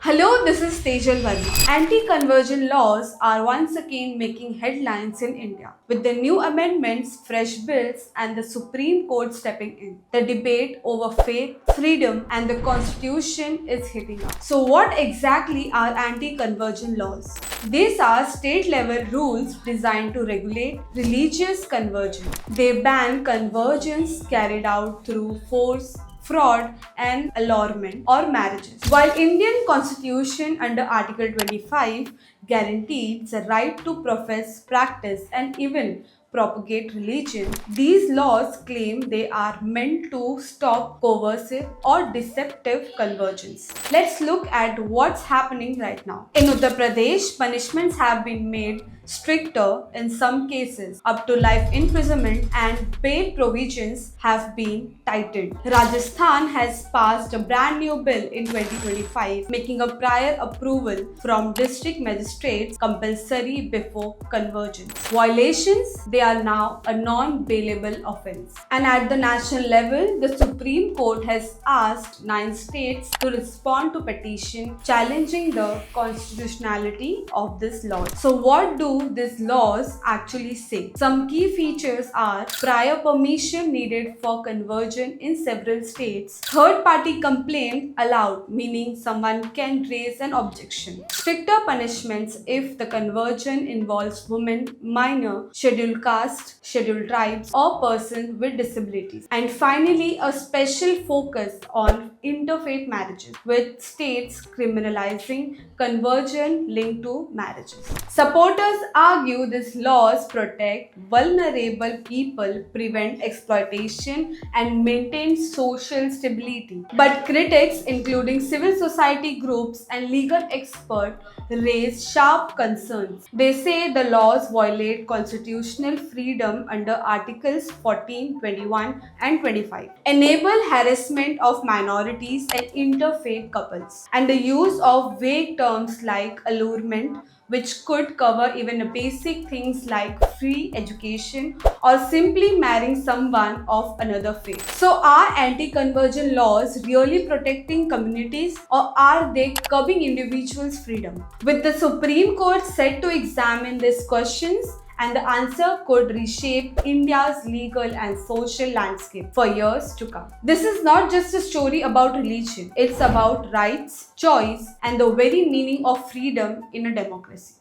Hello, this is Tejal Verma. Anti-conversion laws are once again making headlines in India. With the new amendments, fresh bills, and the Supreme Court stepping in, the debate over faith, freedom, and the constitution is heating up. So, what exactly are anti-conversion laws? These are state-level rules designed to regulate religious conversion. They ban conversions carried out through force, fraud and allurement or marriages. While Indian Constitution under Article 25 guarantees the right to profess, practice and even propagate religion, these laws claim they are meant to stop coercive or deceptive conversions. Let's look at what's happening right now. In Uttar Pradesh, punishments have been made stricter in some cases, up to life imprisonment, and bail provisions have been tightened. Rajasthan has passed a brand new bill in 2025, making a prior approval from district magistrates compulsory before convergence. Violations, they are now a non-bailable offense. And at the national level, the Supreme Court has asked 9 states to respond to petition challenging the constitutionality of this law. So what do these laws actually say? Some key features are prior permission needed for conversion in several states, third-party complaint allowed, meaning someone can raise an objection, stricter punishments if the conversion involves women, minor, scheduled caste, scheduled tribes, or persons with disabilities, and finally a special focus on interfaith marriages, with states criminalizing conversion linked to marriages. Supporters argue these laws protect vulnerable people, prevent exploitation, and maintain social stability. But critics, including civil society groups and legal experts, raise sharp concerns. They say the laws violate constitutional freedom under Articles 14, 21, and 25, enable harassment of minorities and interfaith couples, and the use of vague terms like allurement, which could cover even basic things like free education or simply marrying someone of another faith. So, are anti-conversion laws really protecting communities, or are they curbing individuals' freedom? With the Supreme Court set to examine these questions, and the answer could reshape India's legal and social landscape for years to come. This is not just a story about religion, it's about rights, choice, and the very meaning of freedom in a democracy.